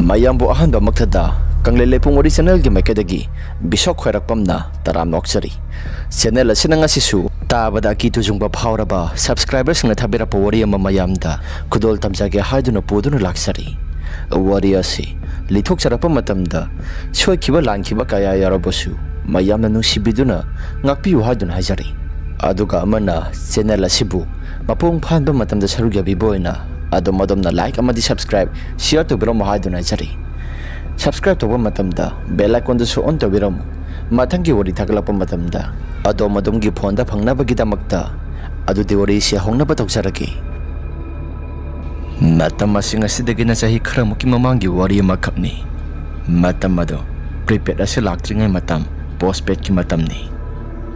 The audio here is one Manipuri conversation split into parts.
mayambu ahanba makthada kanglele pungori channel gi makedagi bisok khoirakpamna taram nokchari channel asina ngasisu tabada ki tujungba phawraba subscribers singna thabira powari ama mayamda khudol tamjage haiduna poduna laksari wari asi lithok charapa matamda soikiba lankiba kaya yarabosu mayamna nusibiduna ngakpiu haiduna hajari aduga amana channel asibu mapung phanba matamda saruga biboina ado madomna like amadi subscribe share to biro mahaduna jari subscribe to matamda bell icon du on to biro mathangi wori thaglapa matamda ado madomgi phone da phangna bagida makta adu de wori sia hongna ba tokjaragi matam asinga sidagina sahi khara muki mamangi wori makhapni matam ado prepaid ase laktringai matam postpaid ki matam ni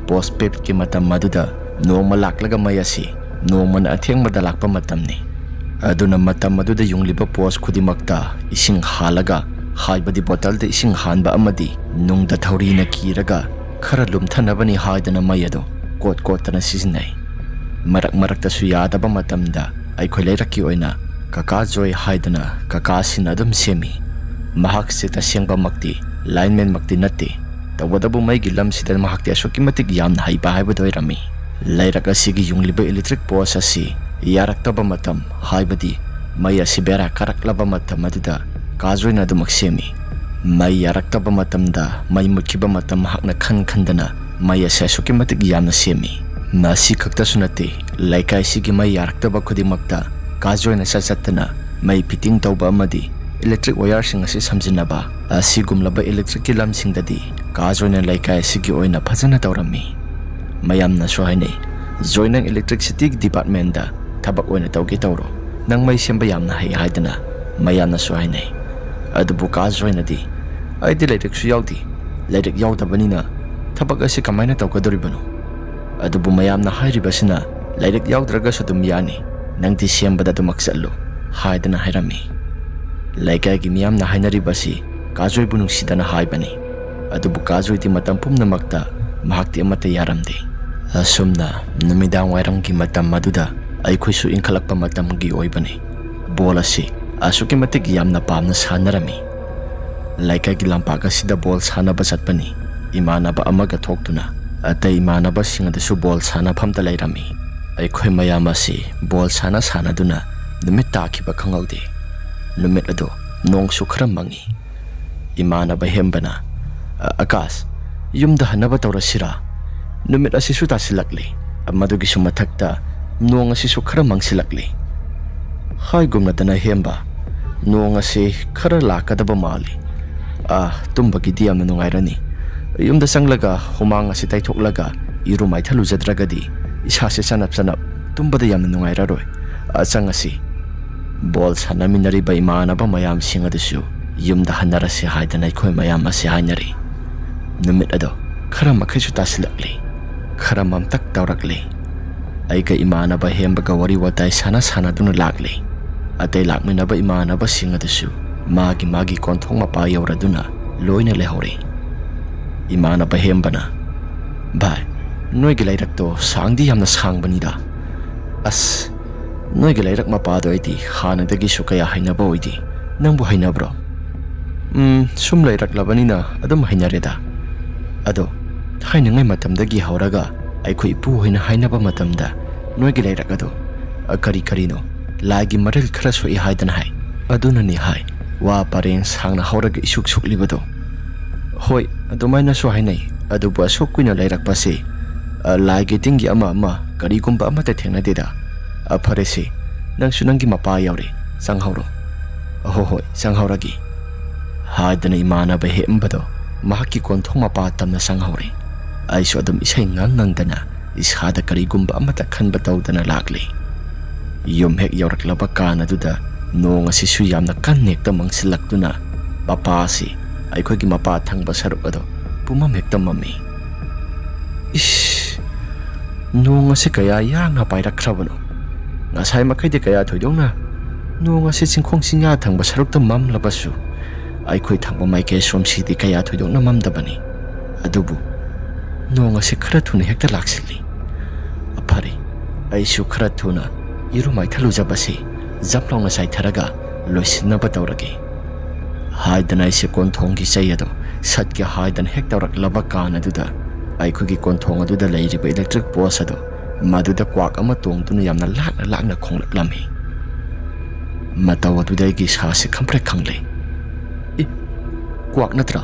postpaid ki matam maduda noma laklaga mayasi noma na atheng mada lakpa matam ni aduna matam aduda yungliba post khudimakta ising halaga haibadi bottle de ising hanba amadi nungda thauri na kiraga khara lumthanabani haidana mayado kot kotana sizinai marak ta su yadaba matamda ai khoilairaki oina kaka joy haidana kaka sin adum semi mahak se ta sengba makti lineman makti natti tawadabu mai gilam sidan mahakti asoki matik yamna haiba haibadoi rami lairaka sigi yungliba electric post asi yaraktaba matam haibadi mai asibera karaklaba matam aduda kajoina dumak semi mai yaraktaba matamda mai mutkiba matam hakna khandana mai asasuki matik yamna semi masi khakta sunate laikai sigi mai yaraktaba khudimakta kajoina sasattana mai fitting tawba amadi electric wire sing asi samjinaba asigumlaba electric kilam singdadi kajoina laikai sigi oina phajana tawrami mayamna sohaine joining electricity department da tabak oina tawge tawro nang mai semba yamna hai haidana mayamna sohaine adubu ka joina di aidi electric su yawdi electric yawdabanina tabak asi kamaina tawgadoribano adubu mayamna hairibasina electric yawdraga sudum yani nangti semba da dumaksallo haidana hairami laikai gi miyamna hainaribasi kajoi bunung sidana haibani adubu kajoi di matam pumna makta mahakti amata yaramde asumna numidang wairang gi matam maduda ai khoisu inkhalakpa matam gi oibani bol asi asuki matik yamna pamna sanarami laikai gi lampaka sida bol sana basatpani imanaba amaga thoktuna atai imanaba singada su bol sana phamta lairami ai khoi mayam asi bol sana duna numit takhiba khangaude numit ado nong su khara mangi imanaba hembana akas yumda hanaba tawrasira numit asi su tasilakli amadugi su mathakta nong asi su khara mangsilakli hai gumna dana hemba nong asi khara lakadaba mali tumbagi diamna nungairani yumda sanglaga humang asi taithoklaga iru maithalu jadragadi isase sanap tumbada yamna nungairaroi asang asi bol sanaminari ba imanaba mayam singadusu yumda hanarasi haidana khoi mayam asi hainari numit ado khara makhaisu tasilakli khara mamtak tawrakli aiga imanaba hembaga wari watai sana duna lakli atai lakminaba imanaba singadusu magi konthong mapa yauraduna loina lehore imanaba hembana bai noigi lairakto sangdi yamna sangbanida as noigi lairak mapa do aiti hanadagi sukaya hainaba oidi nangbu hainabro sum lairak labanina adum hainareda ado hainangai matamdagi hauraga aikhoi ipu hoina hainaba matamda noigi lairak ado kari no lagi maril khara soi haidana hai aduna ni hai wa pareng sangna hauraga isuk libado hoi adumaina so hainai adu ba sokuina lairak pase lagi tingi ama kari gumba ama ta thengna deda farese nang sunangi mapa yaure sanghauro hoi sanghauragi haidana imana ba hembado mahaki konthong mapa tamna sanghaure aiso adum isai ngang-ngang ishada kari gumba amata khanba tawdana lakli yum hek yauraklaba kana duda nong asi su yamna kannekta mangsilaktuna papa si aikhogi mapa thangba saruk ado pumam hekta mami ish nong asi kaya yangna pairakhrabano ngasai makhaide kaya thoidongna nong asi chingkhong sinya thangba sarukta mamlabasu aikhoi thangba maike somsidi kaya thoidongna mamdabani adubu nong asi khara thuna hekta laksili apari aisu khara thuna iru maithalu jabasi japlong sai tharaga loisinna batawragi haidana ise konthong gi sei ado sat ke haidan hek tawrak laba kan aduda ai khugi konthong aduda leiriba electric post ado maduda kwak ama tongtuna yamna lakna khonglak lami mataw aduda gi sa se khampre khangle I kwak natra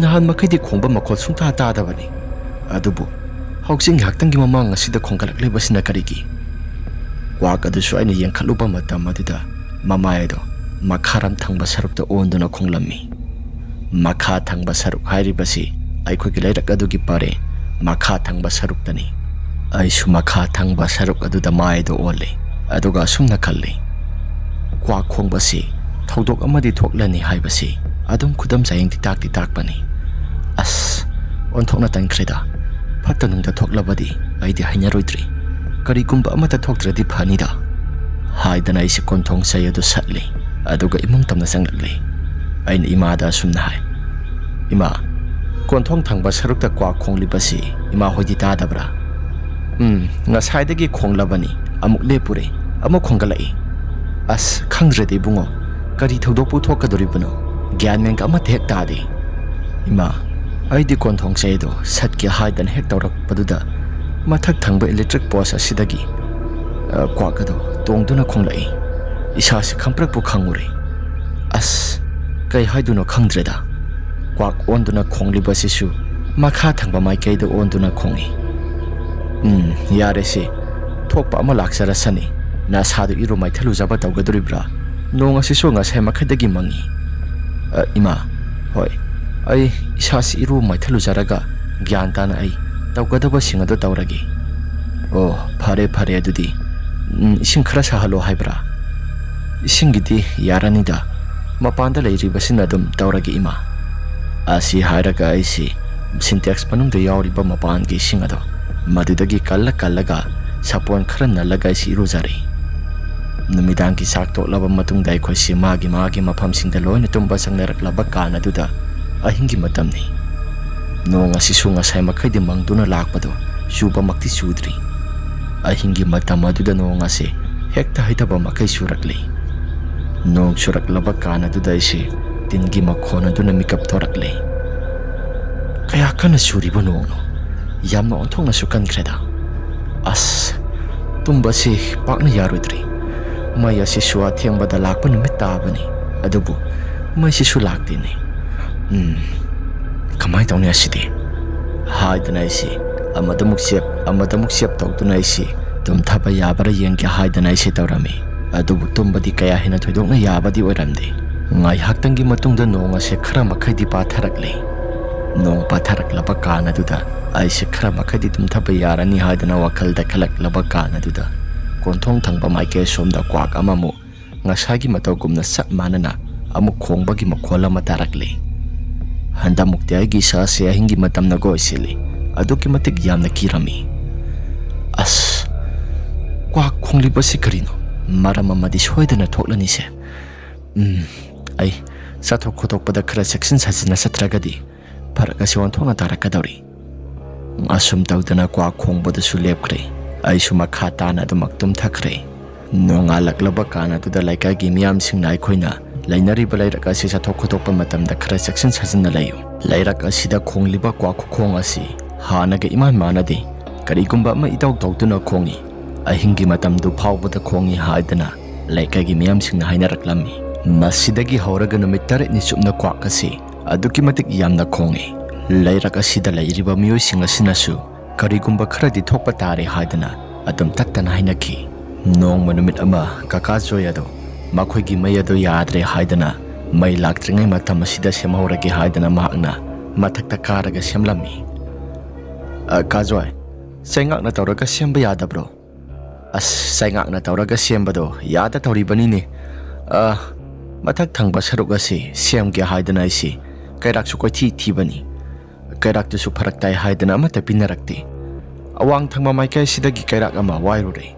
nahan makhidi khongba makhol sungta ta da bani adubu housing haktangi mamang asida khongkalak lebasina karigi kwak adu su aina yengkhaluba matam aduda mamai do makharam thangba sarukta onduna khonglami makha thangba saruk hairibasi aikhogi lairak adugi pare makha thangba saruk tani aisu makha thangba saruk aduda mai do ole aduga sumna khalli kwa khongbasi thodok amadi thoklani haibasi adum khudam sayeng ti tak pani as onthokna tankreda phatanungda thoklabadi aidi hainaroidri karigumba amata thoktradi phanida haidana isi konthong say adu satli aduga imong tamna sanglakli aina imada sumna hai ima konthong thangba sarukta kwa khonglibasi ima hoidi tadabra ngasaidagi khonglabani amuk lepure amuk khonggalai as khangrede bungo kari thodok pu thokadoribano gyan meng ama thek tadi ima aidi konthong say do satki haidan hek tawrak paduda mathak thangba electric post asidagi kwa kado tongduna khonglai isa se khamprak pu khangure as kai haiduno khangdreda kwak onduna khonglibasi su makha thangba mai kai do onduna khongi yare se thokpa ama laksara sani na sadu iru mai thalu jaba tawgadoribra nonga se so nga sai makhadagi mangi ima hoi ai isa si iru mai thalu jaraga gyan tan ai tawgadaba singado tawragi oh phare adudi ising khara sahalo haibra isingidi yaranida mapanda leiribasina dum tawragi ima asi hairaga aisi syntax panungda yawriba mapan gi singado madudagi kallaga sapon khara nalaga isi iruzari numidang ki sak toklaba matungda ai khoisi magi mafam singda loina tumba sangnaraklaba kana duda ahingi matamni nonga sisunga sai makhadi mangduna lakpado suba makti sudri ahingi matam aduda nonga se hekta haitaba makai surakli nong suraklaba kana duda isi tingi makhona duna mikap thorakli kaya kana suriba nongno yamna onthongna sukan kreda as tumba si pakna yarudri maya si suwa thiangbada lakpa numit tabani adubu mai si su laktini kamai tawni asidi haidana isi amadamuk siap tawtuna isi tum thapa yabara yengke haidana isi tawrami adubu tumbadi kaya hina thoidokna yabadi oiramde ngai haktangi matungda nonga se khara makhadi patharakle nong patharaklaba kana duda aise khara makhadi tum thapa yarani haidana wakhalda khalaklaba kana duda konthong thangba maike somda kwak amamu ngasagi matawgumna sap manana amu khongbagi makhola matarakle handa mukti aigi sa se ahingi matamna goisili aduki matik yamna kirami as kwak khonglibasi karino marama madi soidana thoklani se ai sathok khothokpada khara section sajina satragadi faraka se onthona tarakadori asum tawdana kwak khongbada su lepkre ai su makha tana dumaktum thakre nonga laklaba kana tuda laika gi miyam singnai khoina lainari balairaka se sathok khothokpa matamda khara section sajina layu lairaka sida khongliba kwak khong asi hanaga iman manade karigumba ma itaw tawtuna khongi ahingi matamdu phawbada khongi haidana laika gi miyam singna hainaraklami masidagi hauraga numit tare ni chupna kwak asi aduki matik yamna khongi lairaka sida lairiba miyoi singa sinasu karigumba kharadi thokpa tare haidana adum tattana hainaki nong manumit ama kaka joyado makhoigi mayado yadre haidana mai laktringai matam asida semhauragi haidana mahakna mathakta karaga semlami kajoi saingak na tawraga semba yadabro as saingak na tawraga sembado yada tawribani ne mathak thangba saruk asi semge haidana isi kairak su koithi thibani kairak tu su pharaktai haidana amata pinarakti awang thangma maikai sidagi kairak ama wairure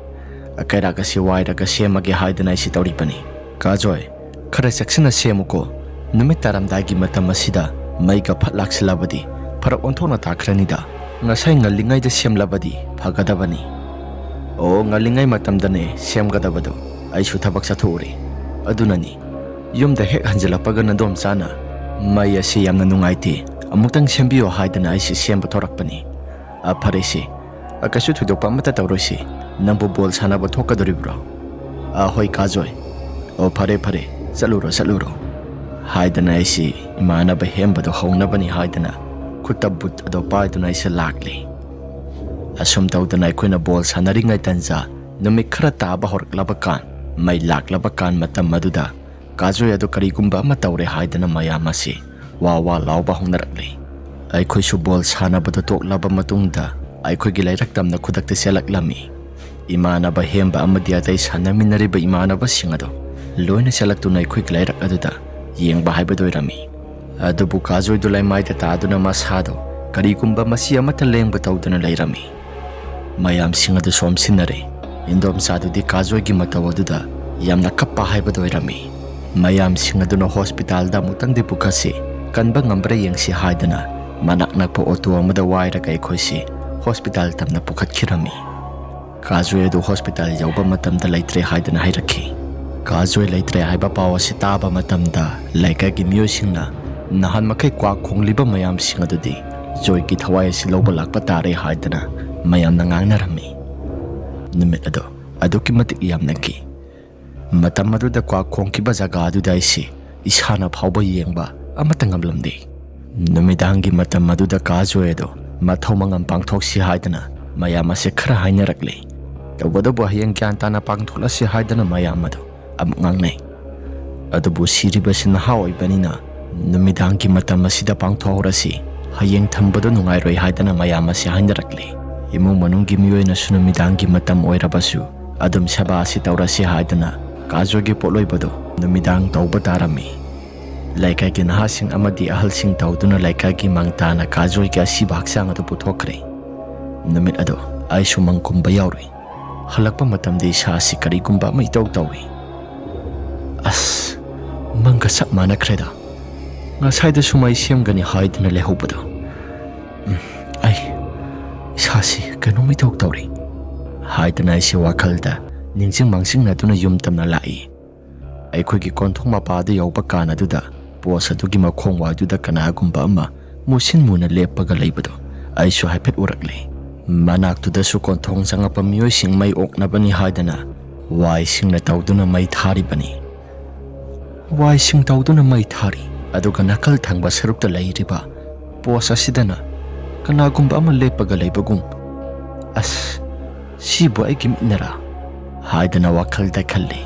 kairak asi wairaga semage haidana isi tawribani kajoi khara section semuko numit taramdagi matam asida maiga phatlaksilabadi pharak onthona takranida ngasai ngalingai da semlabadi phagadabani o ngalingai matamdane semgadabado ai su thabak sathuri adunani yumda hek hanjilakpaga nadom chana mai asi yamna nungaiti amutang sembiyo haidana aisi semba thorakpani apharisi akasu thudokpa amata tawroisi nangbu bol sanaba thokadoribro hoi kajoi o phare chaluro haidana aisi imanaba hembado haunabani haidana kutabut ado paiduna aisi lakli asum tawdana aikoina bol sanaringai tanja numik khara taba horaklaba kan mai laklaba kan matam maduda kajoi ado karigumba ama tawre haidana mayam asi wa lauba hongnarakli aikoi su bol sanabado toklaba matungda aikoi gi lairaktamna khudakta selaklami imanaba hemba amadi atai sanaminariba imanaba singado loina selaktuna aikoi gi lairak aduda yengba haibadoirami adubu kajoi dulai maida taaduna masado karigumba masi amata lengba tawduna lairami mayam singadu somsinare indom sadudi kajoi gi mataw aduda yamna kappa haibadoirami mayam singaduna hospital da mutangdi pukasi kanba ngambra yengsi haidana manak nakpo auto amada waira kai khoisi hospital tamna pukhat khirami kajoi adu hospital yauba matamda laitre haidana hairakhi kajoi laitre haiba pawa sitaba matamda laika gi miyosingna nahan makai kwa khongliba mayam singadudi joy ki thawai si loba lakpa tare haidana mayam na ngangnarami numit ado ki matik yamna ki matam aduda kwa khongkiba jaga aduda isi isana phawba yengba amata ngamlamdi numidangi matam aduda kajoi ado mathau mangam pangthok si haidana mayam ase khara hainarakli tawbada bo hayang kyan tana pangthola si haidana mayam ado amungangnai adubu siriba sin hawai banina numidangi matam asida pangthorasi hayang thambado nungairoi haidana mayam ase hainarakli imung manunggi miyoina sunumidangi matam oirabasu adum saba asi tawrasi haidana kajoi poloi bado numidang tawba tarami laikai ki nahasing amadi ahalsing tawduna laikai ki mangtana kajoi ki asiba haksang adu puthokre numit ado ai sumangkumba yauroi halakpa matamdi sasi karigumba mai tawi as manga sak mana kreda ngasai da sumai semgani haidna lehobado ai sasi kanumi tawi haidna isi wakalda ningsing mangsing na tuna yum tamna lai aikoi gi konthong mapa da yauba kana duda posa dugi makhong wa duda kana gumba ama musin muna lepaga leibado ai su haipet urakle manak tuda su konthong sanga pamiyoi sing mai okna bani haidana wai sing na tawduna mai thari bani wai sing tawduna mai thari aduga nakal thangba sarukta lairiba posa sidana kana gumba ama lepaga leibagum as sibo ai kimnara haidana wakalda khalli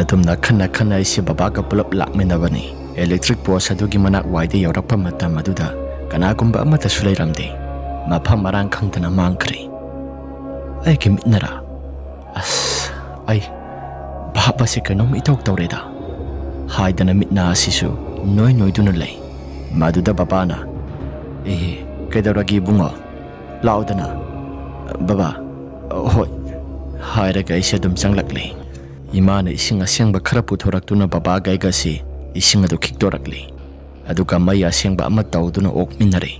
adumna khana isi babaga pulap lakmenabani electric post adugi manak waide yorapa matam aduda kanagumba amata sulairamde mafam marang khangtana mangkhri ai kimnara as ai baba se kanom itok tawreda haidana mitna asisu noi duna lei maduda babana kedaragi bunga laudana baba hoi hairaga isi adum changlakli imana ising asengba khara puthoraktuna baba gaiga si ising adu khiktorakli aduka mai asengba ama tawduna okminare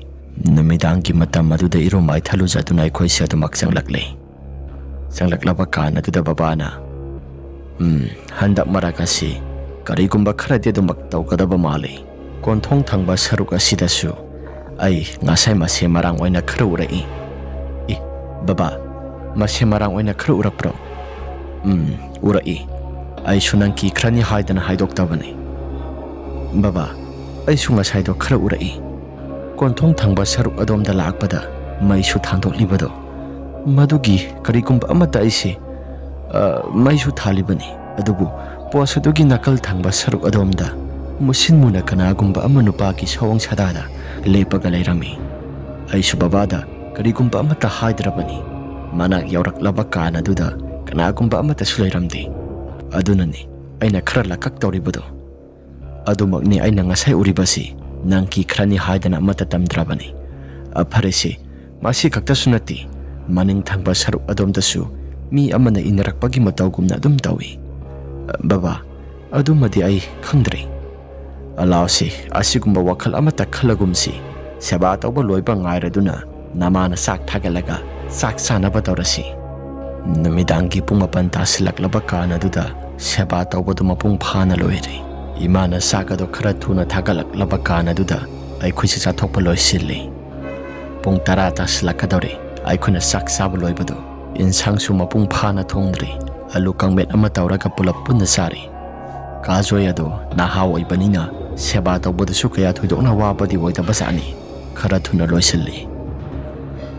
numidangi matam aduda iromai thalu jatuna aikoi se adumak changlaklaba kana aduda babana handak maraka si karigumba khara de dumak tawkadaba male konthong thangba saruk asidasu ai ngasai mase marang oina khara urai baba mase marang oina khara urapro urai ai sunang ki khrani haidana haidoktabani baba ai sunga saido khara urai konthong thangba saruk adomda lakpada mai su thandolibado madugi karigumba amata aisi mai su thalibani adubu posadugi nakal thangba saruk adomda musin muna kanagumba amanupa ki sawang sadada lepaga lairami ai su babada karigumba amata haidrabani manak yauraklaba kana duda kanagumba amata sulairamdi adunani aina khara lakak tawribado adumagni aina ngasai uribasi nangki khrani haidana amata tamdrabani apharesi masi kakta sunati maning thangba saruk adomdasu mi amana inarakpagi matawgumna adum tawi baba adumadi ai khangdre alawsi asigumba wakhal amata khalagumsi seba tawba loiba ngairaduna namana sak thagalaga sak sanaba tawrasi numidangi pung 8 tasilaklaba kana duda seba tawbadu mapung phana loire Imana sakado khara thuna thagalaklaba kan aduda aikhoise chathokpa loisilli. Pung 10 taslakadore aikhoina sak saba loibado insangsu mapung phana thongdri alu kangmet ama tawraga pulap punna sari. Kajoi ado nahaw oibanina seba tawbadasu kaya thoidokna wabadi oidaba sani khara thuna loisilli.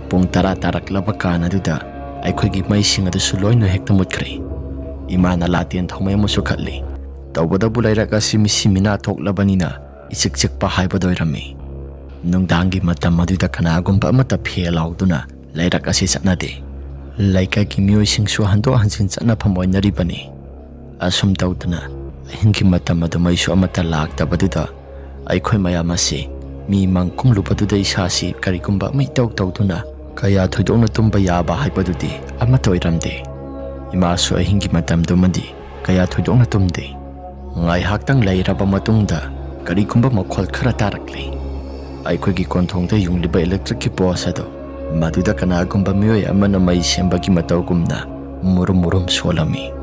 Pung 10 taraklaba kan aduda aikhoigi maising adusu loina hekta mutkri. Imana latien thomay amusu khatli. Tawbada bulairaka simina thoklabanina ichik-chikpa haibadoirami. Nungdangi matam aduda kanagumba amata phialauduna lairak asi chatnade. Laikagi mioisingsu hando hansin chatnafam oinaribani. Asum tawduna ahingi matam adu maisu amata laktabaduda aikhoi mayam asi mi mangkumlubaduda isasi karigumba mai tawduna kaya thoidokna tumba yaba haibadudi amata oiramde. Imasu ahingi matam dumadi kaya thoidokna tumde. Ngai haktang lairaba matungda karigumba makhol khara tarakli. Aikhoigi konthongda yungliba electric ki post ado maduda kanagumba mioi amana mai sembagi matawgumna murum solami.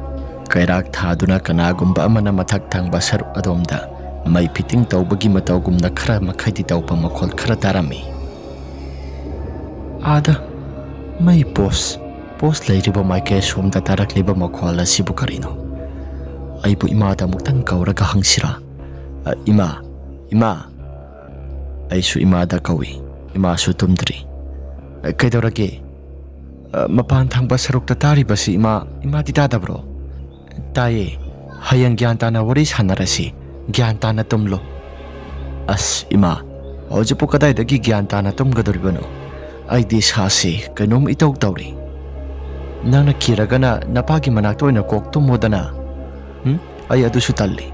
Kairak thaduna kanagumba amana mathak thangba saruk adomda mai fitting tawbagi matawgumna khara makhaidi tawpa makhol khara tarami. Ada mai post lairiba maike somda tarakliba makhol asibu karino. Aibu imada muktang kauraga hangsira. Ima Aisu imada kawi imasu tumdri. Kaidorage mapan thangba sarukta taribasi ima ditadabro. Taye hayang gyantana wari sanarasi gyantana tumlo. As ima hojipu kadaidagi gyantana tumgadoribano. Aidi sasi kainom itaw tawri. Nang nakiragana napagi manakto na kok tumodana. Ay adusu talli.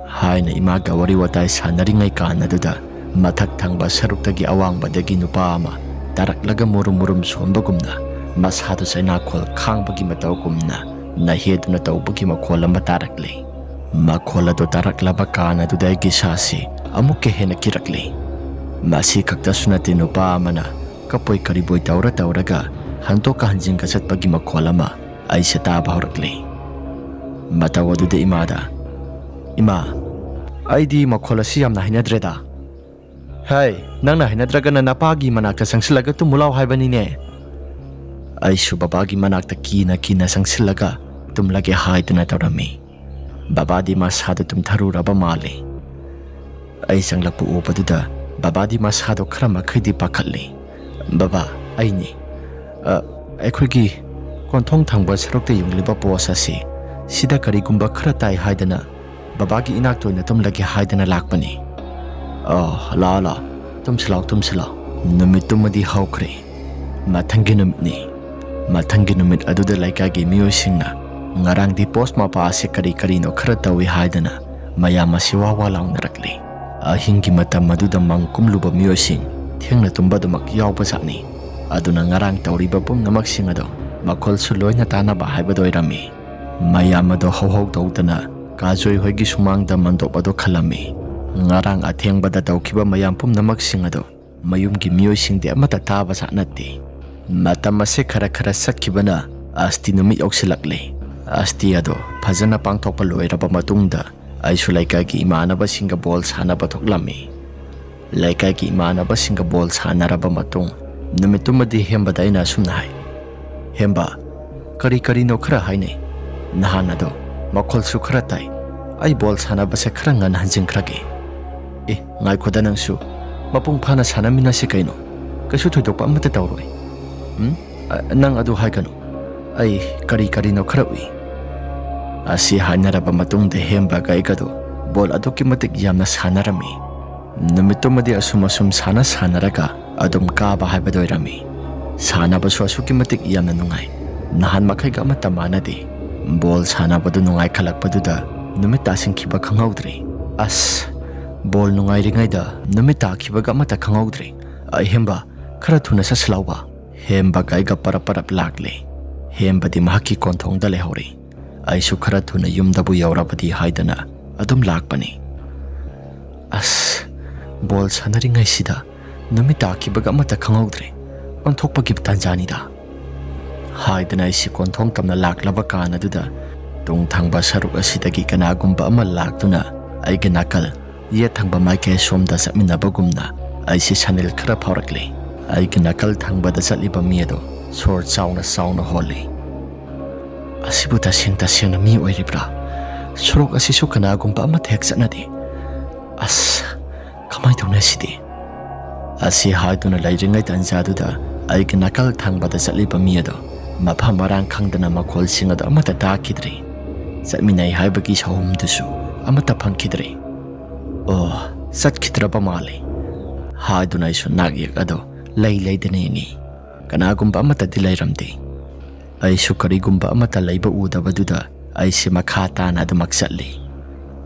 Hay na imaga wari watay sanaringay kanaduda mathak thangba saruktagi awangbadagi nupa ama taraklaga murum sombagumna mashado sa inakhol khangbagi matawgumna naheduna tawbagi makhol ama tarakli. Makhol ado taraklaba kanaduda gisasi amukke hena kirakli. Masi kaktasu natin nupa ama na kapoy kariboy tawraga hanto kahanjing kasatpagi makhol ama ay sataba horakli. Matawaduda imada. Ima, aidi makholasi yamna hinadreda. Hey, nangna hinadraga na napagi manakta sangsilaga tumulaw haibanine. Aisu babagi manakta kina sangsilaga tumlage haiduna tawrami. Babadi masado tumtharuraba mali. Ay sanglakpu upaduda babadi masado krama khidi pakhatli. Baba, aini. Aikhoigi konthong thangba sarukta yungliba posasi. Sida karigumba khara tai haidana babagi inakto na tumlagi haidana lakpani. La tumsilaw numit tumadi hawkre mathangi numit aduda laikagi miyosingna ngarang di post mapa ase kari no khara tawi haidana mayama siwawa laungnarakli. Ahingi matam aduda mangkumluba miyosing thengna tumbadumak yawpa sakni. Aduna ngarang tawriba pumnamak singado makhol suloina tanaba haibadoirami. Mayamado hau tawdana kajoi hoigi sumangda mandop ado khalami. Ngarang athengbada tawkiba mayam pumnamak singado mayumgi miyosingde amata taba saknati. Matam ase khara sakkibana asti numi yoksilakli. Asti ado phajana pangthokpa loiraba matungda aisu laikagi imanaba singa ball sanaba thoklami. Laikagi imanaba singa ball sanaraba matung numitumadi hembada ina sumnai. Hemba kari no khara hainai. Nahanado makhol su khara tai ai ball sanaba se khara ngan hanjingkragi. Ngai khoda nangsu mapung phana sanamina se kaino kasu thoidokpa amata tawroi. Nang adu haikano ai kari no khara ui. Asi hanaraba matungda hemba gaigado ball aduki matik yamna sanarami. Numitumadi asum sanaraga adum kaba haibadoirami. Sanabasu asuki matik yamna nungai. Nahan makhaiga amata manadi. Ball sanabadu nungai khalakpaduda numit tasingkiba khanghaudri. As ball nungai ringaida numit takhibaga amata khanghaudri. Ai hemba khara thuna saslauba. Hemba gaiga parap lakle. Hemba di mahaki konthongda lehori. Aisu khara thuna yumdabu yaurabadi haidana adum lakpani. As ball sanaringai sida numit takhibaga amata khanghaudri. Onthokpagi tanjanida. Haidana isi konthong tamna laklaba kana duda tung thangba saruk asidagi kanagumba ama laktuna ꯑꯩꯒꯤ ꯅꯥꯀꯜ ꯌꯦꯠ ꯊꯪꯕ ꯃꯥꯏꯀꯩ ꯁꯣꯝꯗ ꯆꯠꯃꯤꯟꯅꯕꯒꯨꯝꯅ ꯑꯩꯁꯤ ꯁꯥꯅꯤꯜ ꯈꯔ ꯐꯥꯎꯔꯛꯂꯤ꯫ ꯑꯩꯒꯤ ꯅꯥꯀꯜ ꯊꯪꯕꯗ ꯆꯠꯂꯤꯕ ꯃꯤ ꯑꯗꯨ ꯁꯣꯔ ꯆꯥꯎꯅ ꯍꯣꯜꯂꯤ꯫ ꯑꯁꯤꯕꯨ ꯇꯁꯦꯡꯅ ꯃꯤ ꯑꯣꯏꯔꯤꯕ꯭ꯔꯥ? ꯁꯣꯔꯣꯛ ꯑꯁꯤꯁꯨ ꯀꯅꯥꯒꯨꯝꯕ ꯑꯃꯠꯇ ꯍꯦꯛ ꯆꯠꯅꯗꯦ꯫ ꯑꯁ, ꯀꯃꯥꯏ ꯇꯧꯅꯤ ꯁꯤꯗꯤ? ꯑꯁꯤ ꯍꯥꯏꯗꯨꯅ ꯂꯩꯔꯤꯉꯩ ꯇꯥꯟꯖꯥꯗꯨꯗ ꯑꯩꯒꯤ ꯅꯥꯀꯜ ꯊꯪꯕꯗ ꯆꯠꯂꯤꯕ ꯃꯤ ꯑꯗꯨ ꯃꯐꯝ ꯃꯔꯥꯡ ꯈꯪꯗꯅ ꯃꯈꯣꯜꯁꯤꯡ ꯑꯗꯨ ꯑꯃꯠꯇ ꯇꯥꯈꯤꯗ꯭ꯔꯤ꯫ ꯆꯠꯃꯤꯟꯅꯩ ꯍꯥꯏꯕꯒꯤ ꯁꯥꯎꯍꯨꯝꯗꯨꯁꯨ ꯑꯃꯠꯇ ꯐꯪꯈꯤꯗ꯭ꯔꯤ꯫ ꯑꯣ, ꯆꯠꯈꯤꯗ꯭ꯔꯕ ꯃꯥꯜꯂꯤ ꯍꯥꯏꯗꯨꯅ ꯑꯩꯁꯨ ꯅꯥꯛ ꯌꯦꯛ ꯑꯗꯨ ꯂꯩꯗꯅ ꯌꯦꯡꯉꯤ꯫ ꯀꯅꯥꯒꯨꯝꯕ ꯑꯃꯠꯇꯗꯤ ꯂꯩꯔꯝꯗꯦ꯫ ꯑꯩꯁꯨ ꯀꯔꯤꯒꯨꯝꯕ ꯑꯃꯠꯇ ꯂꯩꯕ ꯎꯗꯕꯗꯨꯗ ꯑꯩꯁꯤ ꯃꯈꯥ ꯇꯥꯅ ꯑꯗꯨꯃꯛ ꯆꯠꯂꯤ꯫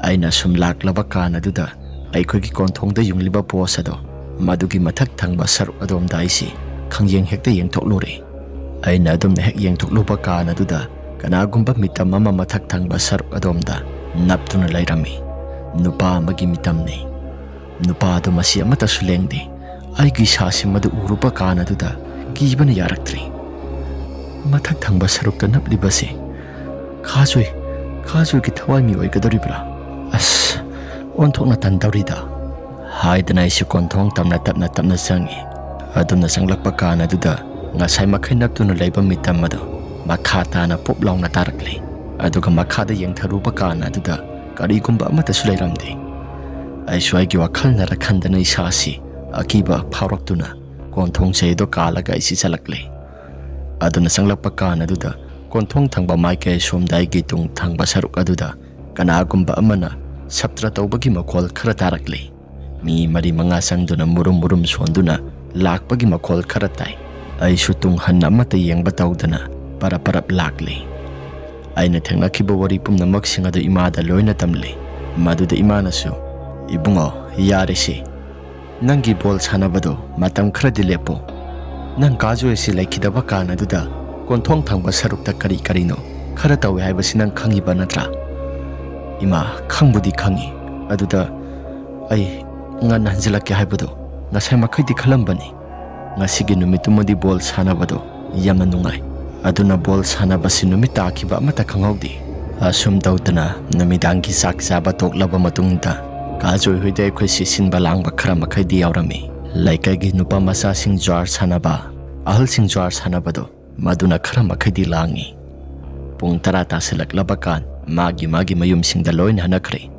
ꯑꯩꯅ ꯁꯨꯝ ꯂꯥꯛꯂꯕ ꯀꯥꯟ ꯑꯗꯨꯗ ꯑꯩꯈꯣꯏꯒꯤ ꯀꯣꯟꯊꯣꯡꯗ ꯌꯨꯡꯂꯤꯕ ꯄꯣꯁ ꯑꯗꯨ ꯃꯗꯨꯒꯤ ꯃꯊꯛ ꯊꯪꯕ ꯁꯔꯨꯛ ꯑꯗꯣꯝꯗ ꯑꯩꯁꯤ ꯈꯪꯌꯦꯡ ꯍꯦꯛꯇ ꯌꯦꯡꯊꯣꯛꯂꯨꯔꯦ꯫ ꯑꯩꯅ ꯑꯗꯨꯝꯅ ꯍꯦꯛ ꯌꯦꯡꯊꯣꯛꯂꯨꯕ ꯀꯥꯟ ꯑꯗꯨꯗ ꯀꯅꯥꯒꯨꯝꯕ ꯃꯤꯇꯝ ꯑꯃ ꯃꯊꯛ ꯊꯪꯕ ꯁꯔꯨꯛ ꯑꯗꯣꯝꯗ ꯅꯞꯇꯨꯅ ꯂꯩꯔꯝꯃꯤ꯫ ꯅꯨꯄꯥ ꯑꯃꯒꯤ ꯃꯤꯇꯝꯅꯤ꯫ ꯅꯨꯄꯥ ꯑꯗꯨ ꯃꯁꯤ ꯑꯃꯠꯇꯁꯨ ꯂꯦꯡꯗꯦ꯫ ꯑꯩꯒꯤ ꯏꯁꯥꯁꯤ ꯃꯗꯨ ꯎꯔꯨꯕ ꯀꯥꯟ ꯑꯗꯨꯗ ꯀꯤꯕꯅ ꯌꯥꯔꯛꯇ꯭ꯔꯤ꯫ ꯃꯊꯛ ꯊꯪꯕ ꯁꯔꯨꯛꯇ ꯅꯞꯂꯤꯕꯁꯤ ꯈꯥꯖꯣꯏꯒꯤ ꯊꯋꯥꯏꯃꯤ ꯑꯣꯏꯒꯗꯧꯔꯤꯕ꯭ꯔꯥ? ꯑꯁ, ꯑꯣꯟꯊꯣꯛꯅ ꯇꯟꯗꯧꯔꯤꯗ ꯍꯥꯏꯗꯅ ꯑꯩꯁꯤ ꯀꯣꯟꯊꯣꯡ ꯇꯞꯅ ꯆꯪꯉꯤ꯫ ꯑꯗꯨꯝꯅ ꯆꯪꯂꯛꯄ ꯀꯥꯟ ꯑꯗꯨꯗ ꯉꯁꯥꯏ ꯃꯈꯩ ꯅꯞꯇꯨꯅ ꯂꯩꯕ ꯃꯤꯇꯝ ꯑꯗꯨ ꯃꯈꯥ ꯇꯥꯅ ꯄꯣꯞ ꯂꯥꯎꯅ ꯇꯥꯔꯛꯂꯤ꯫ ꯑꯗꯨꯒ ꯃꯈꯥꯗ ꯌꯦꯡꯊꯔꯨꯕ ꯀꯥꯟ ꯑꯗꯨꯗ ꯀꯔꯤꯒꯨꯝꯕ ꯑꯃꯠꯇꯁꯨ ꯂꯩꯔꯝꯗꯦ꯫ ꯑꯩꯁꯨ ꯑꯩꯒꯤ ꯋꯥꯈꯜꯅꯔ ꯈꯟꯗꯅ ꯏꯁꯥꯁꯤ ꯑꯀꯤꯕ ꯐꯥꯎꯔꯛꯇꯨꯅ ꯀꯣꯟꯊꯣꯡ ꯆꯩꯗꯨ ꯀꯥꯜꯂꯒ ꯑꯩꯁꯤ ꯆꯠꯂꯛꯂꯤ꯫ ꯑꯗꯨꯅ ꯆꯪꯂꯛꯄ ꯀꯥꯟ ꯑꯗꯨꯗ ꯀꯣꯟꯊꯣꯡ ꯊꯪꯕ ꯃꯥꯏꯀꯩ ꯁꯣꯝꯗ ꯑꯩꯒꯤ ꯇꯨꯡ ꯊꯪꯕ ꯁꯔꯨꯛ ꯑꯗꯨꯗ ꯀꯅꯥꯒꯨꯝꯕ ꯑꯃꯅ ꯁꯞꯇ꯭ꯔ ꯇꯧꯕꯒꯤ ꯃꯈꯣꯜ ꯈꯔ ꯇꯥꯔꯛꯂꯤ꯫ ꯃꯤ 4-5 ꯆꯪꯗꯨꯅ ꯃꯨꯔꯨꯝ ꯁꯣꯟꯗꯨꯅ ꯂꯥꯛꯄꯒꯤ ꯃꯈꯣꯜ ꯈꯔ ꯇꯥꯏ꯫ ꯑꯩꯁꯨ ꯇꯨꯡ ꯍꯟꯅ ꯑꯃꯠꯇ ꯌꯦꯡꯕ ꯇꯧꯗꯅ ꯄꯔꯞ ꯂꯥꯛꯂꯤ꯫ ꯑꯩꯅ ꯊꯦꯡꯅꯈꯤꯕ ꯋꯥꯔꯤ ꯄꯨꯝꯅꯃꯛꯁꯤꯡ ꯑꯗꯨ ꯏꯃꯥꯗ ꯂꯣꯏꯅ ꯇꯝꯂꯤ꯫ ꯃꯗꯨꯗ ꯏꯃꯥꯅꯁꯨ, "ꯏꯕꯨꯡꯉꯣ, ꯌꯥꯔꯦꯁꯤ, ꯅꯪꯒꯤ ꯕꯣꯜ ꯁꯥꯟꯅꯕꯗꯣ ꯃꯇꯝ ꯈꯔꯗꯤ ꯂꯦꯞꯄꯣ꯫ ꯅꯪ ꯀꯥꯖꯣꯏ ꯑꯁꯤ ꯂꯩꯈꯤꯗꯕ ꯀꯥꯟ ꯑꯗꯨꯗ ꯀꯣꯟꯊꯣꯡ ꯊꯪꯕ ꯁꯔꯨꯛꯇ ꯀꯔꯤꯅꯣ ꯈꯔ ꯇꯧꯋꯦ ꯍꯥꯏꯕꯁꯤ ꯅꯪ ꯈꯪꯉꯤꯕ ꯅꯠꯇ꯭ꯔꯥ?" "ꯏꯃꯥ, ꯈꯪꯕꯨꯗꯤ ꯈꯪꯉꯤ꯫ ꯑꯗꯨꯗ ꯑꯩ ꯉꯟꯅ ꯍꯟꯖꯤꯜꯂꯛꯀꯦ ꯍꯥꯏꯕꯗꯣ ꯉꯁꯥꯏ ꯃꯈꯩꯗꯤ ꯈꯜꯂꯝꯕꯅꯤ꯫ ꯉꯁꯤꯒꯤ ꯅꯨꯃꯤꯠꯇꯨꯃꯗꯤ ꯕꯣꯜ ꯁꯥꯟꯅꯕꯗꯣ ꯌꯥꯝꯅ ꯅꯨꯡꯉꯥꯏ꯫ ꯑꯗꯨꯅ ꯕꯣꯜ ꯁꯥꯟꯅꯕꯁꯤ ꯅꯨꯃꯤꯠ ꯇꯥꯈꯤꯕ ꯑꯃꯠꯇ ꯈꯪꯍꯧꯗꯦ." ꯑꯁꯨꯝ ꯇꯧꯗꯅ ꯅꯨꯃꯤꯗꯥꯡꯒꯤ ꯆꯥꯛ ꯆꯥꯕ ꯇꯣꯛꯂꯕ ꯃꯇꯨꯡꯗ ꯀꯥꯖꯣꯏ ꯍꯣꯏꯗ ꯑꯩꯈꯣꯏꯁꯤ ꯁꯤꯟꯕ ꯂꯥꯡꯕ ꯈꯔ ꯃꯈꯩꯗꯤ ꯌꯥꯎꯔꯝꯃꯤ꯫ ꯂꯩꯀꯥꯏꯒꯤ ꯅꯨꯄꯥ ꯃꯆꯥꯁꯤꯡ ꯖ꯭ꯋꯥꯔ ꯁꯥꯟꯅꯕ, ꯑꯍꯜꯁꯤꯡ ꯖ꯭ꯋꯥꯔ ꯁꯥꯟꯅꯕꯗꯣ ꯃꯗꯨꯅ ꯈꯔ ꯃꯈꯩꯗꯤ ꯂꯥꯡꯉꯤ꯫ ꯄꯨꯡ 10 ꯇꯥꯁꯤꯜꯂꯛꯂꯕ ꯀꯥꯟ ꯃꯥꯒꯤ ꯃꯌꯨꯝꯁꯤꯡꯗ ꯂꯣꯏꯅ ꯍꯟꯅꯈ꯭ꯔꯦ꯫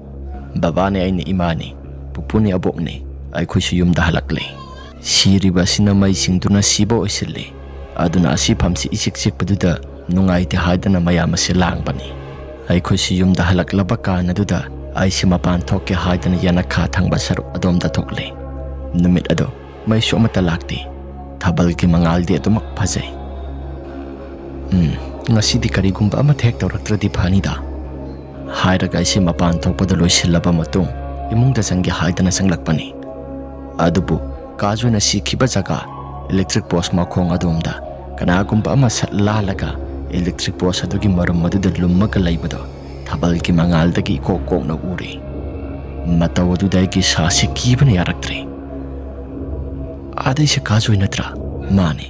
ꯕꯕꯥꯅꯦ, ꯑꯩꯅꯦ, ꯏꯃꯥꯅꯦ, ꯄꯨꯄꯨꯅꯦ, ꯑꯕꯣꯛꯅꯦ, ꯑꯩꯈꯣꯏꯁꯨ ꯌꯨꯝꯗ ꯍꯜꯂꯛꯂꯦ꯫ ꯁꯤꯔꯤꯕ ꯑꯁꯤꯅ ꯃꯩꯁꯤꯡꯗꯨꯅ ꯁꯤꯕ ꯑꯣꯏꯁꯤꯜꯂꯤ꯫ ꯑꯗꯨꯅ ꯑꯁꯤꯐꯝꯁꯤ ꯏꯆꯤꯛ ꯆꯤꯛꯄꯗꯨꯗ ꯅꯨꯡꯉꯥꯏꯇꯦ ꯍꯥꯏꯗꯅ ꯃꯌꯥꯝ ꯑꯁꯤ ꯂꯥꯡꯕꯅꯤ꯫ ꯑꯩꯈꯣꯏꯁꯨ ꯌꯨꯝꯗ ꯍꯜꯂꯛꯂꯕ ꯀꯥꯟ ꯑꯗꯨꯗ ꯑꯩꯁꯤ ꯃꯄꯥꯟ ꯊꯣꯛꯀꯦ ꯍꯥꯏꯗꯅ ꯌꯦꯅꯈꯥ ꯊꯪꯕ ꯁꯔꯨꯛ ꯑꯗꯣꯝꯗ ꯊꯣꯛꯂꯦ꯫ ꯅꯨꯃꯤꯠ ꯑꯗꯣ ꯃꯩꯁꯨ ꯑꯃꯠꯇ ꯂꯥꯛꯇꯦ꯫ ꯊꯥꯕꯜꯒꯤ ꯃꯉꯥꯜꯗꯤ ꯑꯗꯨꯃꯛ ꯐꯖꯩ꯫ ꯉꯁꯤꯗꯤ ꯀꯔꯤꯒꯨꯝꯕ ꯑꯃꯠꯇ ꯍꯦꯛ ꯇꯧꯔꯛꯇ꯭ꯔꯗꯤ ꯐꯅꯤꯗ ꯍꯥꯏꯔꯒ ꯑꯩꯁꯤ ꯃꯄꯥꯟ ꯊꯣꯛꯄꯗ ꯂꯣꯏꯁꯤꯜꯂꯕ ꯃꯇꯨꯡ ꯏꯃꯨꯡꯗ ꯆꯪꯒꯦ ꯍꯥꯏꯗꯅ ꯆꯪꯂꯛꯄꯅꯤ꯫ ꯑꯗꯨꯕꯨ ꯀꯥꯖꯣꯏꯅ ꯁꯤꯈꯤꯕ ꯖꯒꯥ ꯏꯂꯦꯛꯇ꯭ꯔꯤꯛ ꯄꯣꯁ ꯃꯈꯣꯡ ꯑꯗꯣꯝꯗ ꯀꯅꯥꯒꯨꯝꯕ ꯑꯃ ꯁꯠ ꯂꯥꯜꯂꯒ ꯏꯂꯦꯛꯇ꯭ꯔꯤꯛ ꯄꯣꯁ ꯑꯗꯨꯒꯤ ꯃꯔꯨꯝ ꯑꯗꯨꯗ ꯂꯨꯝꯃꯒ ꯂꯩꯕꯗꯣ ꯊꯥꯕꯜꯒꯤ ꯃꯉꯥꯜꯗꯒꯤ ꯏꯀꯣꯛꯅ ꯎꯔꯦ꯫ ꯃꯇꯧ ꯑꯗꯨꯗ ꯑꯩꯒꯤ ꯏꯁꯥꯁꯤ ꯀꯤꯕꯅ ꯌꯥꯔꯛꯇ꯭ꯔꯦ꯫ "ꯑꯗꯩꯁꯦ ꯀꯥꯖꯣꯏ ꯅꯠꯇ꯭ꯔꯥ?" "ꯃꯥꯅꯤ."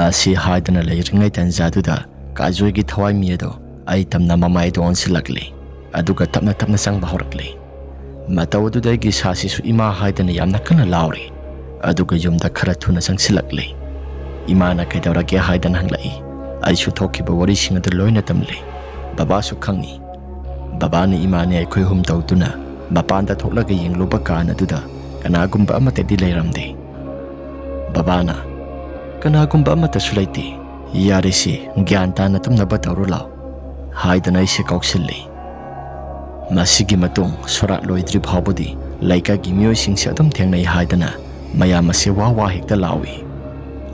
ꯑꯁꯤ ꯍꯥꯏꯗꯅ ꯂꯩꯔꯤꯉꯩ ꯇꯥꯟꯖꯥꯗꯨꯗ ꯀꯥꯖꯣꯏꯒꯤ ꯊꯋꯥꯏꯃꯤ ꯑꯗꯣ ꯑꯩ ꯇꯝꯅ ꯃꯃꯥꯏꯗ ꯑꯣꯟꯁꯤꯜꯂꯛꯂꯤ꯫ ꯑꯗꯨꯒ ꯇꯞꯅ ꯆꯪꯕ ꯍꯧꯔꯛꯂꯤ꯫ ꯃꯇꯧ ꯑꯗꯨꯗ ꯑꯩꯒꯤ ꯏꯁꯥꯁꯤꯁꯨ ꯏꯃꯥ ꯍꯥꯏꯗꯅ ꯌꯥꯝꯅ ꯀꯟꯅ ꯂꯥꯎꯔꯤ꯫ ꯑꯗꯨꯒ ꯌꯨꯝꯗ ꯈꯔ ꯊꯨꯅ ꯆꯪꯁꯤꯜꯂꯛꯂꯤ꯫ ꯏꯃꯥꯅ ꯀꯩꯗꯧꯔꯒꯦ ꯍꯥꯏꯗꯅ ꯍꯪꯂꯛꯏ꯫ ꯑꯩꯁꯨ ꯊꯣꯛꯈꯤꯕ ꯋꯥꯔꯤꯁꯤꯡ ꯑꯗꯨ ꯂꯣꯏꯅ ꯇꯝꯂꯤ꯫ ꯕꯕꯥꯁꯨ ꯈꯪꯉꯤ꯫ ꯕꯕꯥꯅ ꯏꯃꯥꯅꯦ ꯑꯩꯈꯣꯏ ꯑꯍꯨꯝ ꯇꯧꯗꯨꯅ ꯃꯄꯥꯟꯗ ꯊꯣꯛꯂꯒ ꯌꯦꯡꯂꯨꯕ ꯀꯥꯟ ꯑꯗꯨꯗ ꯀꯅꯥꯒꯨꯝꯕ ꯑꯃꯠꯇꯗꯤ ꯂꯩꯔꯝꯗꯦ꯫ ꯕꯕꯥꯅ, "ꯀꯅꯥꯒꯨꯝꯕ ꯑꯃꯠꯇꯁꯨ ꯂꯩꯇꯦ꯫ ꯌꯥꯔꯦꯁꯤ, ꯒ꯭ꯌꯥꯟ ꯇꯥꯅ ꯇꯨꯝꯅꯕ ꯇꯧꯔꯣ ꯂꯥꯎ" ꯍꯥꯏꯗꯅ ꯑꯩꯁꯦ ꯀꯧꯁꯤꯜꯂꯤ꯫ ꯃꯁꯤꯒꯤ ꯃꯇꯨꯡ ꯁꯣꯔꯥꯠ ꯂꯣꯏꯗ꯭ꯔꯤ ꯐꯥꯎꯕꯗꯤ ꯂꯩꯀꯥꯏꯒꯤ ꯃꯤꯑꯣꯏꯁꯤꯡꯁꯦ ꯑꯗꯨꯝ ꯊꯦꯡꯅꯩ ꯍꯥꯏꯗꯅ ꯃꯌꯥꯝ ꯑꯁꯤ ꯋꯥ ꯍꯦꯛꯇ ꯂꯥꯎꯏ꯫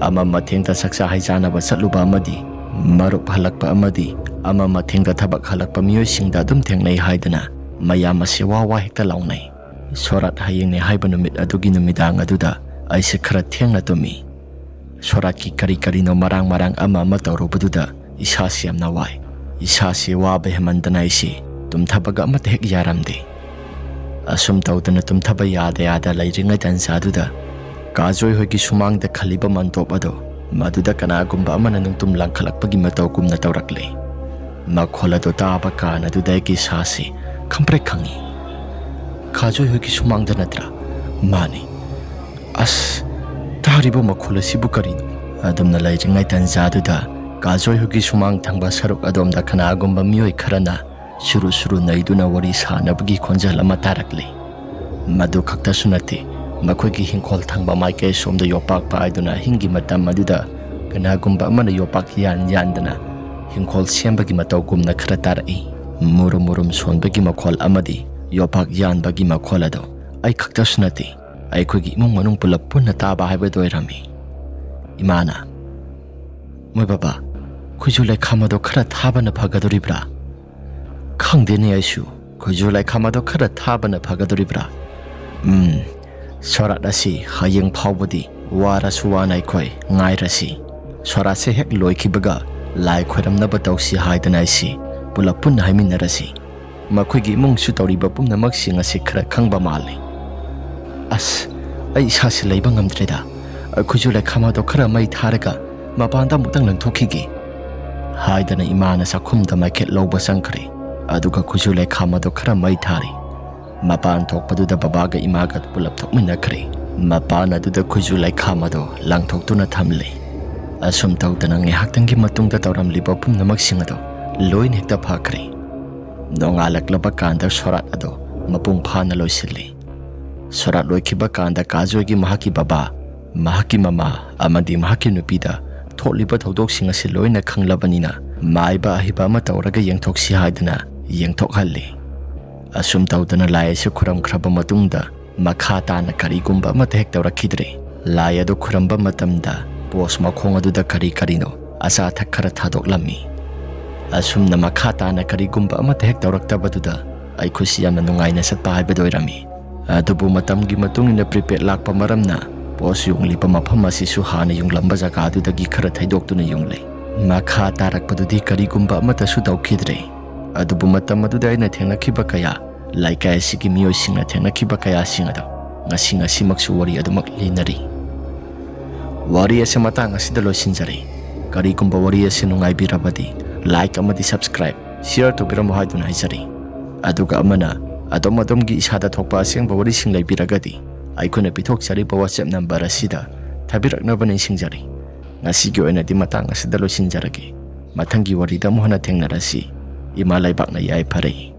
ꯑꯃꯊꯦꯡꯗ ꯆꯥꯛꯆꯥ ꯍꯩꯖꯥꯅꯕ ꯆꯠꯂꯨꯕ ꯑꯃꯗꯤ ꯃꯔꯨꯞ ꯍꯜꯂꯛꯄ ꯑꯃꯗꯤ ꯑꯃꯊꯦꯡꯗ ꯊꯕꯛ ꯍꯜꯂꯛꯄ ꯃꯤꯑꯣꯏꯁꯤꯡꯗ ꯑꯗꯨꯝ ꯊꯦꯡꯅꯩ ꯍꯥꯏꯗꯅ ꯃꯌꯥꯝ ꯑꯁꯤ ꯋꯥ ꯍꯦꯛꯇ ꯂꯥꯎꯅꯩ꯫ ꯁꯣꯔꯥꯠ ꯍꯌꯦꯡꯅꯦ ꯍꯥꯏꯕ ꯅꯨꯃꯤꯠ ꯑꯗꯨꯒꯤ ꯅꯨꯃꯤꯗꯥꯡ ꯑꯗꯨꯗ ꯑꯩꯁꯦ ꯈꯔ ꯊꯦꯡꯅ ꯇꯨꯝꯃꯤ꯫ ꯁꯣꯔꯥꯠꯀꯤ ꯀꯔꯤꯅꯣ ꯃꯔꯥꯡ ꯑꯃ ꯇꯧꯔꯨꯕꯗꯨꯗ ꯏꯁꯥꯁꯤ ꯌꯥꯝꯅ ꯋꯥꯏ꯫ ꯏꯁꯥꯁꯤ ꯋꯥꯕ ꯍꯦꯃꯟꯗꯅ ꯑꯩꯁꯤ ꯇꯨꯝꯊꯕꯒ ꯑꯃꯠꯇ ꯍꯦꯛ ꯌꯥꯔꯝꯗꯦ꯫ ꯑꯁꯨꯝ ꯇꯧꯗꯅ ꯇꯨꯝꯊꯕ ꯌꯥꯗ ꯂꯩꯔꯤꯉꯩ ꯇꯥꯟꯖꯥꯗꯨꯗ ꯀꯥꯖꯣꯏ ꯍꯣꯏꯒꯤ ꯁꯨꯃꯥꯡꯗ ꯈꯜꯂꯤꯕ ꯃꯥꯟꯇꯣꯞ ꯑꯗꯣ ꯃꯗꯨꯗ ꯀꯅꯥꯒꯨꯝꯕ ꯑꯃꯅ ꯅꯨꯡꯇꯨꯝ ꯂꯪꯈꯠꯂꯛꯄꯒꯤ ꯃꯇꯧꯒꯨꯝꯅ ꯇꯧꯔꯛꯂꯤ꯫ ꯃꯈꯣꯜ ꯑꯗꯨ ꯇꯥꯕ ꯀꯥꯟ ꯑꯗꯨꯗ ꯑꯩꯒꯤ ꯏꯁꯥꯁꯤ ꯈꯪꯄ꯭ꯔꯦꯛ ꯈꯪꯉꯤ꯫ Kajoi hoki sumangda natra mani as taribo makhol asibu karino adumna laijingai tanzaduda Kajoi hoki sumang thangba saruk adomda kanagumba mioi kharana suru naiduna wari sanabagi khonjal ama tarakli madu khakta sunati makhoi hingkhol thangba maike somda yopak paiduna hingi matam maduda kanagumba amana yopak yandana hingkhol sembagi matau gumna khara tarai murum sonbagi makhol amadi yopak yanbagi makhol ado ai khakta sunati ai khogi imung manung pulap punna taba haiba doirami imana moi baba khujulai khamado khara thabana phagadoribra khangdeni aisu khujulai khamado khara thabana phagadoribra sorat asi hayeng phawbodi wara suwana khoi ngai rasi sorat se hek loikibaga lai khoram na batausi haidana si pulapun haimin rasi makhoigi mung su toriba pumna maksing asi khara khangba mali as ai sasi leiba ngamdreda khujulai khamado khara mai tharaga mapanda mutang langthokigi haidana imana sakhumda maket loba sangkhri aduga khujulai khamado khara mai thari mapan thokpaduda babaga imaga pulap thokmina khri mapana duda khujulai khamado langthoktuna thamle asum tawdana ngehaktangi matungda tawramliba pumnamak singado loin hekta phakri nongalak kanda sorat ado mapung phana loisilli sorat loikiba kanda Kajoi mahaki baba mahaki mama amadi mahaki nupida tholiba thodok singa si loina khanglabanina maiba hiba ma tawraga yengthoksi haidana yengthokhalli asum tawdana lai se khuram khraba matungda makhata na karigumba ma hek tawrakhidre lai ado khuramba matamda pos makhong aduda karino asa thakkara thadoklammi asumna makhata na karigumba ma hek tawraktabaduda ai khusi yamna nungaina satpa haibadoirami adubu matamgi matungina prepaid lakpa maramna pos yunglipa mafam asisu hana yunglamba jaga adudagi khara thaidoktuna yunglei makha tarakpadudi karigumba amata su tawkhidre adubu matam aduda aina thengnakiba kaya laikai sigi miyoi singna thengnakiba kaya singado ngasi maksu wari adumak linari wari ase matang asida loisinjari karigumba wari ase nungai birabadi like amadi subscribe share to biram haiduna haisari aduga amana adomgi isada thokpa asengba wari sing laibiragadi aikuna pithok sari pa WhatsApp number asida thabiraknabani singjari ngasigi oina di matang asida loisinjarage mathangi wari da mohana thengnarasi ima laibakna yai phare